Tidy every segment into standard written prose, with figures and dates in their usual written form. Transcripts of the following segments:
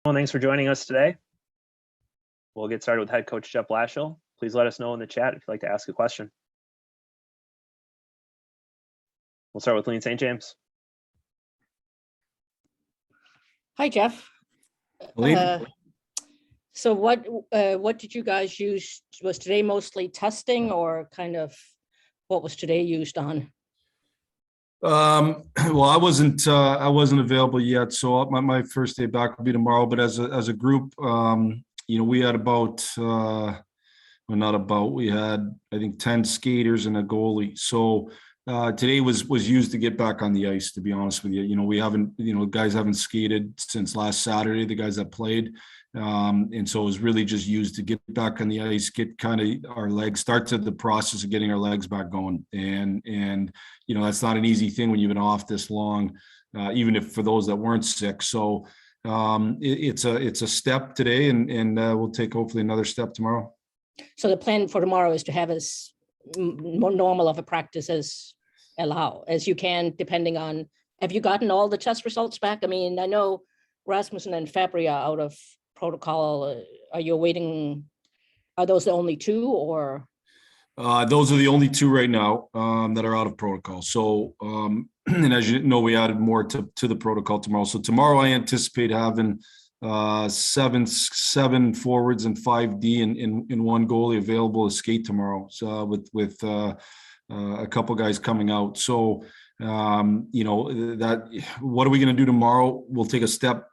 Well, thanks for joining us today. We'll get started with head coach Jeff Blashill. Please let us know in the chat if you'd like to ask a question. We'll start with Lean St. James. Hi, Jeff. So what did you guys use? Was today mostly testing, or kind of what was today used on? Well, I wasn't available yet, so my first day back will be tomorrow. But as a group, we had we had, I think, 10 skaters and a goalie. So today was used to get back on the ice, to be honest with you. We haven't, guys haven't skated since last Saturday, the guys that played. And so it was really just used to get back on the ice, get kind of our legs, start to the process of getting our legs back going. And that's not an easy thing when you've been off this long, even if for those that weren't sick. So it's a step today, and we'll take hopefully another step tomorrow. So the plan for tomorrow is to have as more normal of a practice as you can, depending on, have you gotten all the test results back? I mean, I know Rasmussen and Fabry are out of protocol. Are you waiting? Are those the only two, or? Those are the only two right now that are out of protocol. So, and as you know, we added more to the protocol tomorrow. So tomorrow I anticipate having seven forwards and 5D in one goalie available to skate tomorrow. So with a couple guys coming out. So, that what are we going to do tomorrow? We'll take a step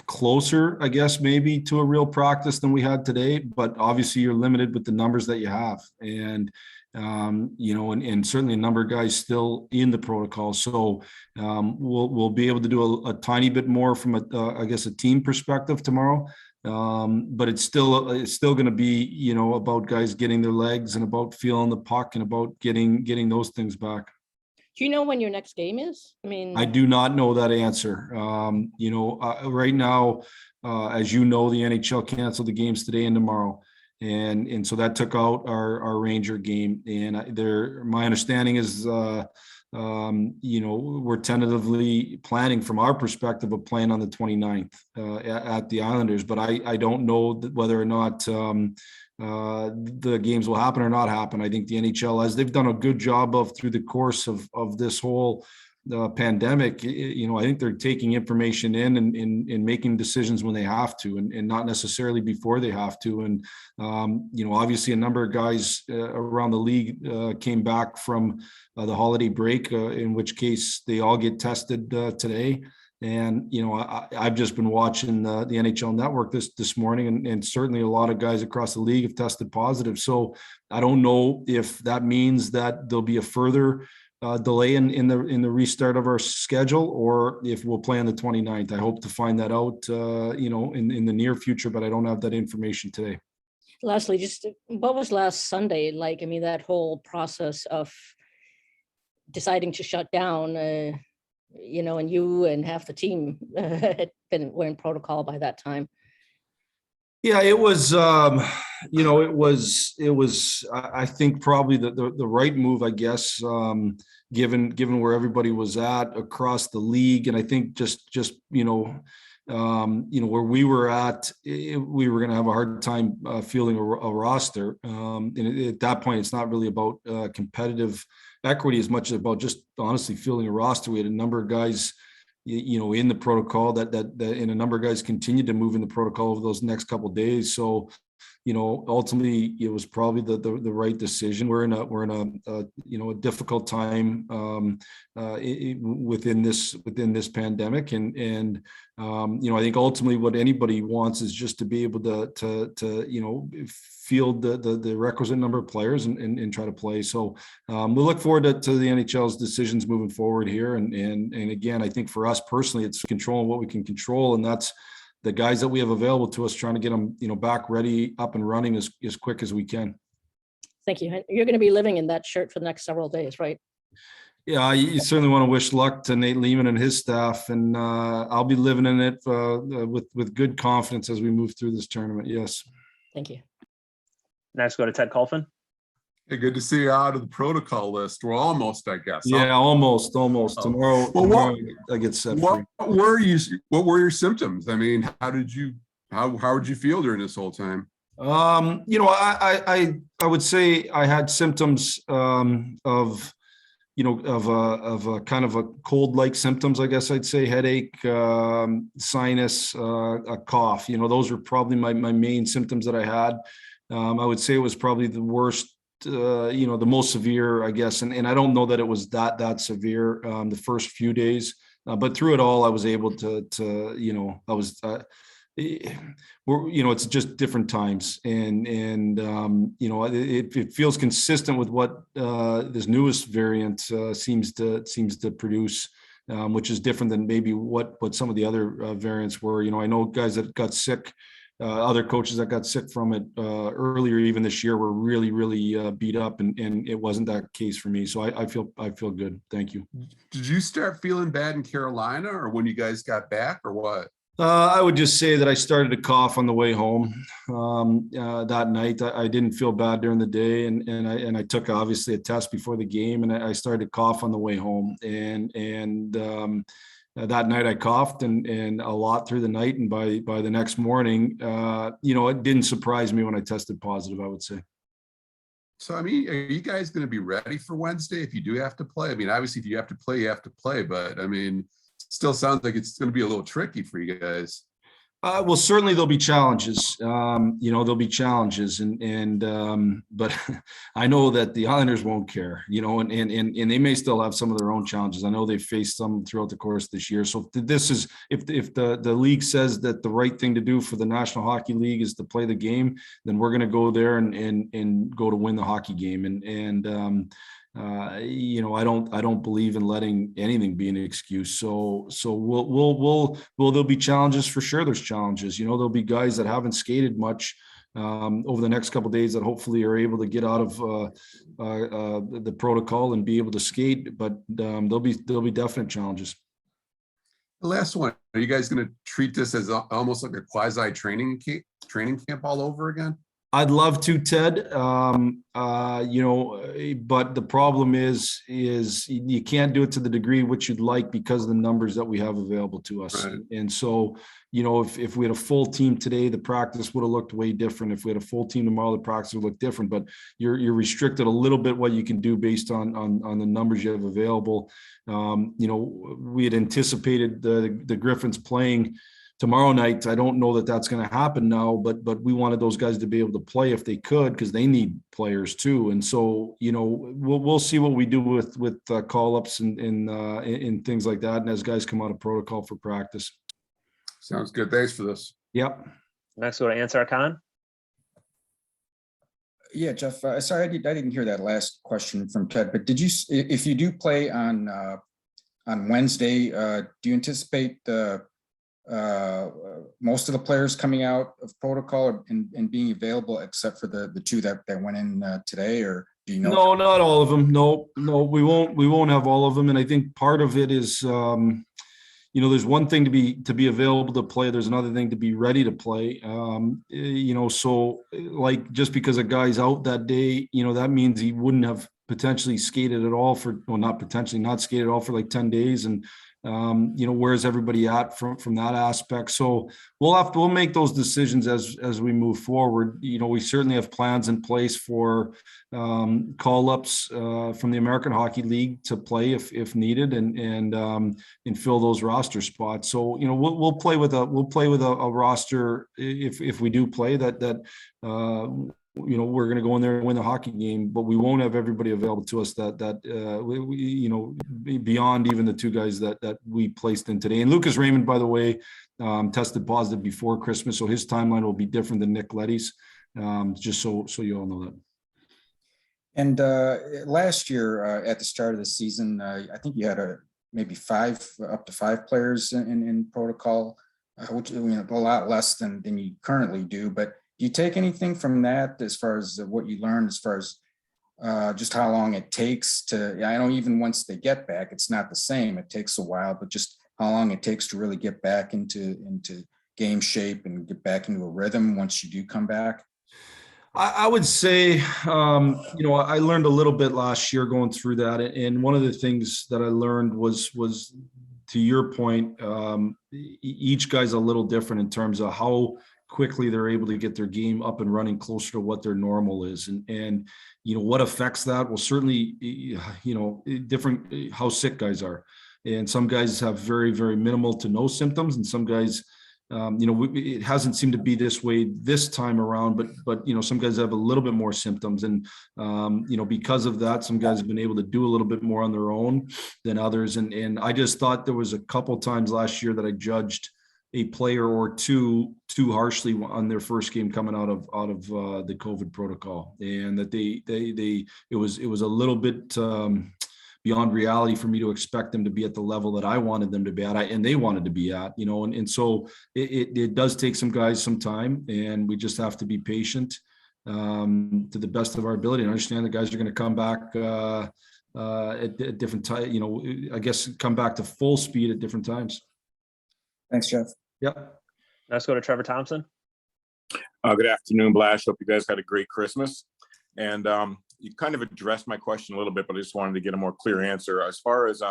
closer, I guess, maybe to a real practice than we had today, but obviously you're limited with the numbers that you have. And, and certainly a number of guys still in the protocol. So we'll be able to do a tiny bit more from a team perspective tomorrow. But it's still going to be, about guys getting their legs and about feeling the puck and about getting those things back. Do you know when your next game is? I mean, I do not know that answer. Right now, as you know, the NHL canceled the games today and tomorrow. And so that took out our Ranger game. And my understanding is, we're tentatively planning from our perspective of playing on the 29th at the Islanders. But I don't know whether or not the games will happen or not happen. I think the NHL, as they've done a good job of through the course of this whole pandemic, I think they're taking information in and making decisions when they have to, and not necessarily before they have to. And obviously a number of guys around the league came back from the holiday break, in which case they all get tested today. And, I've just been watching the NHL network this morning, and certainly a lot of guys across the league have tested positive. So I don't know if that means that there'll be a further delay in the restart of our schedule, or if we'll play on the 29th. I hope to find that out, in the near future, but I don't have that information today. Lastly, just what was last Sunday like? I mean, that whole process of deciding to shut down, and you and half the team were in protocol by that time. Yeah, it was, it was, I think probably the right move, I guess, given where everybody was at across the league. And I think just where we were at, we were going to have a hard time fielding a roster. And at that point, it's not really about competitive equity as much as about just honestly fielding a roster. We had a number of guys, in the protocol that and a number of guys continued to move in the protocol over those next couple of days. So, ultimately it was probably the right decision. We're in a difficult time within this pandemic, and I think ultimately what anybody wants is just to be able to field the requisite number of players and try to play. So we look forward to the NHL's decisions moving forward here. And again, I think for us personally, it's controlling what we can control, and that's the guys that we have available to us, trying to get them, back ready, up and running as quick as we can. Thank you. You're going to be living in that shirt for the next several days, right? Yeah, you certainly want to wish luck to Nate Lehman and his staff, and I'll be living in it with good confidence as we move through this tournament. Yes. Thank you. Next, go to Ted Colfin. Hey, good to see you out of the protocol list. We're almost, I guess. Yeah, almost. Oh. Tomorrow, Well, tomorrow I get set free. What were your symptoms? I mean, how did you feel during this whole time? I would say I had symptoms of a kind of a cold-like symptoms, I guess I'd say, headache, sinus, a cough. Those were probably my main symptoms that I had. I would say it was probably the worst, the most severe, I guess. And I don't know that it was that severe the first few days, but through it all, I was able to I was. It's just different times, and it feels consistent with what this newest variant seems to produce, which is different than maybe what some of the other variants were. I know guys that got sick, other coaches that got sick from it earlier, even this year, were really beat up, and it wasn't that case for me. So I feel good. Thank you. Did you start feeling bad in Carolina, or when you guys got back, or what? I would just say that I started to cough on the way home that night. I didn't feel bad during the day, and I took obviously a test before the game, and I started to cough on the way home. And that night I coughed and a lot through the night, and by the next morning, it didn't surprise me when I tested positive, I would say. So, I mean, are you guys going to be ready for Wednesday if you do have to play? I mean, obviously, if you have to play, you have to play, but I mean, still sounds like it's going to be a little tricky for you guys. Well, certainly there'll be challenges. There'll be challenges, but I know that the Islanders won't care. And they may still have some of their own challenges. I know they've faced some throughout the course of this year. So this is, if the league says that the right thing to do for the National Hockey League is to play the game, then we're going to go there and go to win the hockey game. I don't believe in letting anything be an excuse. So there'll be challenges for sure. There's challenges. There'll be guys that haven't skated much over the next couple of days that hopefully are able to get out of the protocol and be able to skate. But there'll be definite challenges. The last one. Are you guys going to treat this as almost like a quasi training camp all over again? I'd love to, Ted. But the problem is you can't do it to the degree which you'd like because of the numbers that we have available to us. Right. And so, if we had a full team today, the practice would have looked way different. If we had a full team tomorrow, the practice would look different. But you're restricted a little bit what you can do based on the numbers you have available. We had anticipated the Griffins playing tomorrow night. I don't know that that's going to happen now, but we wanted those guys to be able to play if they could, because they need players too. And so, we'll see what we do with call-ups and things like that, and as guys come out of protocol for practice. Sounds good. Thanks for this. Yep. Next, go to Ansar Khan. Yeah, Jeff. Sorry, I didn't hear that last question from Ted. But if you do play on Wednesday, do you anticipate most of the players coming out of protocol and being available, except for the two that went in today, or do you know? No, not all of them. No, we won't have all of them. And I think part of it is, there's one thing to be available to play. There's another thing to be ready to play. So like, just because a guy's out that day, that means he wouldn't have potentially skated at all not skated at all for like 10 days. And where's everybody at from that aspect? So we'll make those decisions as we move forward. We certainly have plans in place for call-ups from the American Hockey League to play if needed and fill those roster spots. So we'll play with a roster if we do play that. We're going to go in there and win the hockey game, but we won't have everybody available to us beyond even the two guys that we placed in today. And Lucas Raymond, by the way, tested positive before Christmas, so his timeline will be different than Nick Leddy's. Just so you all know that. And last year at the start of the season, I think you had maybe up to five players in protocol, which a lot less than you currently do, but. Do you take anything from that as far as what you learned, as far as just how long it takes I know even once they get back, it's not the same. It takes a while, but just how long it takes to really get back into game shape and get back into a rhythm once you do come back? I would say, I learned a little bit last year going through that. And one of the things that I learned was to your point, each guy's a little different in terms of how quickly they're able to get their game up and running closer to what their normal is. And what affects that? Well, certainly, different how sick guys are. And some guys have very, very minimal to no symptoms. And some guys, it hasn't seemed to be this way this time around, but some guys have a little bit more symptoms. And, because of that, some guys have been able to do a little bit more on their own than others. And I just thought there was a couple times last year that I judged a player or two too harshly on their first game coming out of the COVID protocol, and that it was a little bit beyond reality for me to expect them to be at the level that I wanted them to be at, and they wanted to be at, and so it does take some guys some time, and we just have to be patient to the best of our ability and understand the guys are going to come back at different times, I guess come back to full speed at different times. Thanks, Jeff. Yep. Let's go to Trevor Thompson. Good afternoon, Blash. Hope you guys had a great Christmas. And you kind of addressed my question a little bit, but I just wanted to get a more clear answer. As far as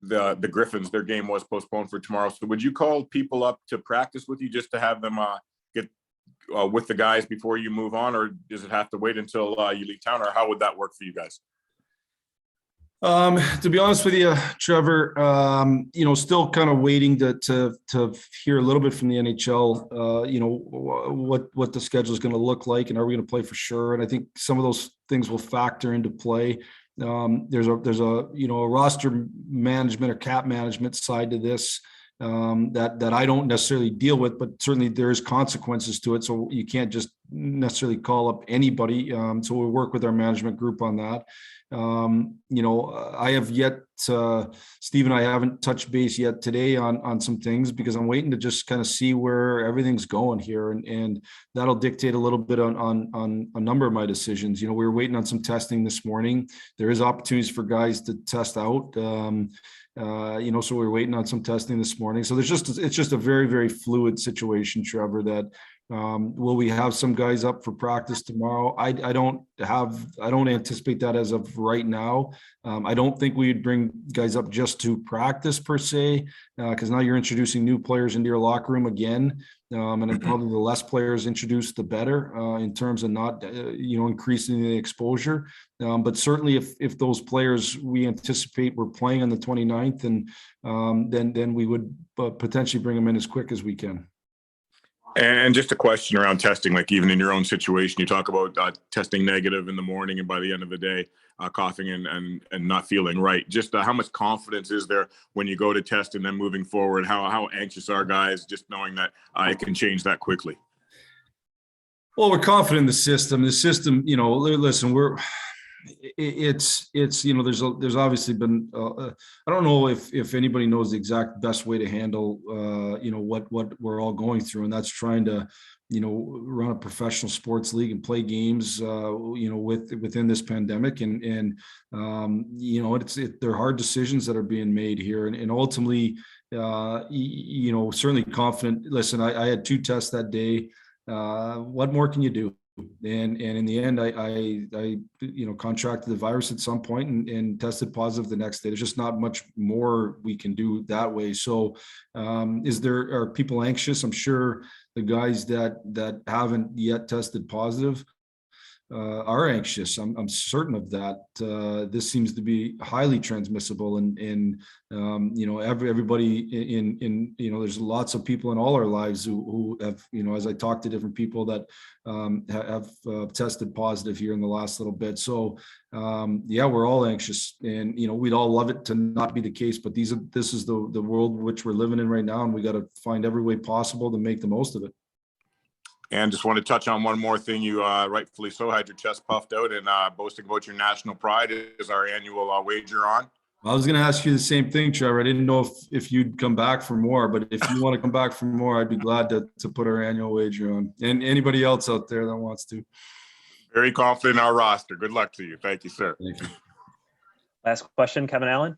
the Griffins, their game was postponed for tomorrow. So would you call people up to practice with you just to have them get with the guys before you move on, or does it have to wait until you leave town, or how would that work for you guys? To be honest with you, Trevor, still kind of waiting to hear a little bit from the NHL, what the schedule is going to look like, and are we going to play for sure? And I think some of those things will factor into play. There's a roster management or cap management side to this that I don't necessarily deal with, but certainly there is consequences to it. So you can't just necessarily call up anybody. So we work with our management group on that. I have yet, Steve and I haven't touched base yet today on some things because I'm waiting to just kind of see where everything's going here. And that'll dictate a little bit on a number of my decisions. We were waiting on some testing this morning. There is opportunities for guys to test out. So we're waiting on some testing this morning. So it's just a very, very fluid situation, Trevor, that will we have some guys up for practice tomorrow? I don't anticipate that as of right now. I don't think we'd bring guys up just to practice per se, because now you're introducing new players into your locker room again. And probably the less players introduced, the better in terms of not, increasing the exposure. But certainly if those players we anticipate were playing on the 29th, and then we would potentially bring them in as quick as we can. And just a question around testing, like even in your own situation, you talk about testing negative in the morning and by the end of the day, coughing and not feeling right. Just how much confidence is there when you go to test and then moving forward? How anxious are guys just knowing that it can change that quickly? Well, we're confident in the system. The system, listen, there's obviously been I don't know if anybody knows the exact best way to handle what we're all going through, and that's trying to run a professional sports league and play games within this pandemic, and they're hard decisions that are being made here, and ultimately certainly confident. Listen, I had 2 tests that day. What more can you do? And in the end, I contracted the virus at some point and tested positive the next day. There's just not much more we can do that way. So, are people anxious? I'm sure the guys that haven't yet tested positive are anxious. I'm certain of that. This seems to be highly transmissible, and everybody in there's lots of people in all our lives who have, as I talk to different people that have tested positive here in the last little bit. So we're all anxious, and we'd all love it to not be the case, but this is the world which we're living in right now, and we got to find every way possible to make the most of it. And just want to touch on one more thing. You rightfully so had your chest puffed out and boasting about your national pride is our annual wager on. I was going to ask you the same thing, Trevor. I didn't know if you'd come back for more, but if you want to come back for more, I'd be glad to put our annual wager on, and anybody else out there that wants to. Very confident in our roster. Good luck to you. Thank you, sir. Thank you. Last question, Kevin Allen.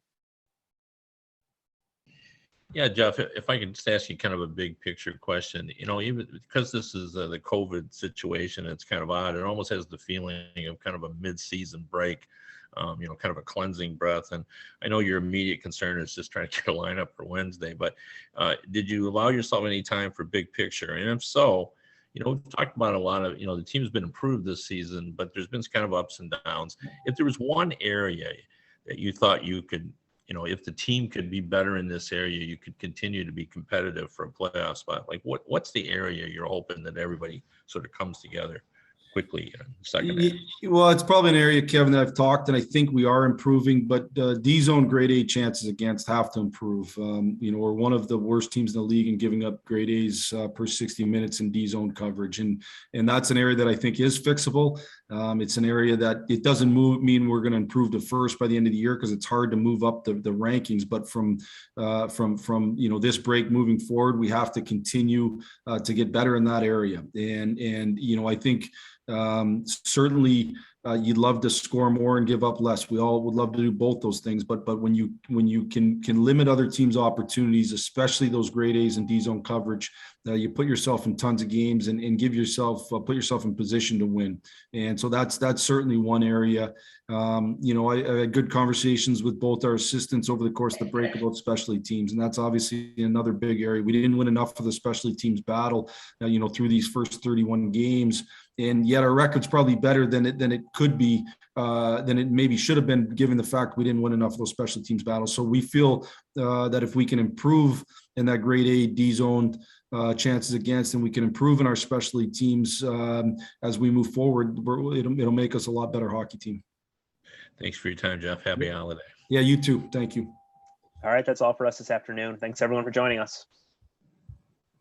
Yeah, Jeff, if I could just ask you kind of a big picture question, even because this is the COVID situation, it's kind of odd. It almost has the feeling of kind of a mid-season break, kind of a cleansing breath. And I know your immediate concern is just trying to get a lineup for Wednesday, but did you allow yourself any time for big picture? And if so, we've talked about a lot of, the team's been improved this season, but there's been kind of ups and downs. If there was one area that you thought you could, if the team could be better in this area, you could continue to be competitive for a playoff spot. Like what's the area you're hoping that everybody sort of comes together quickly in the second half? Well, it's probably an area, Kevin, that I've talked, and I think we are improving, but D-zone grade A chances against have to improve. We're one of the worst teams in the league in giving up grade A's per 60 minutes in D-zone coverage. And that's an area that I think is fixable. It's an area that it doesn't mean we're going to improve to first by the end of the year, because it's hard to move up the rankings. But from this break moving forward, we have to continue to get better in that area. And I think certainly you'd love to score more and give up less. We all would love to do both those things, but when you can limit other teams' opportunities, especially those grade A's and D-zone coverage, you put yourself in tons of games and put yourself in position to win. And so that's certainly one area. I had good conversations with both our assistants over the course of the break about specialty teams, and that's obviously another big area. We didn't win enough of the specialty teams battle, through these first 31 games, and yet our record's probably better than it could be, than it maybe should have been, given the fact we didn't win enough of those special teams battles. So we feel that if we can improve in that grade A D-zone chances against, and we can improve in our specialty teams as we move forward, it'll make us a lot better hockey team. Thanks for your time, Jeff. Happy holiday. Yeah, you too. Thank you. All right, that's all for us this afternoon. Thanks everyone for joining us.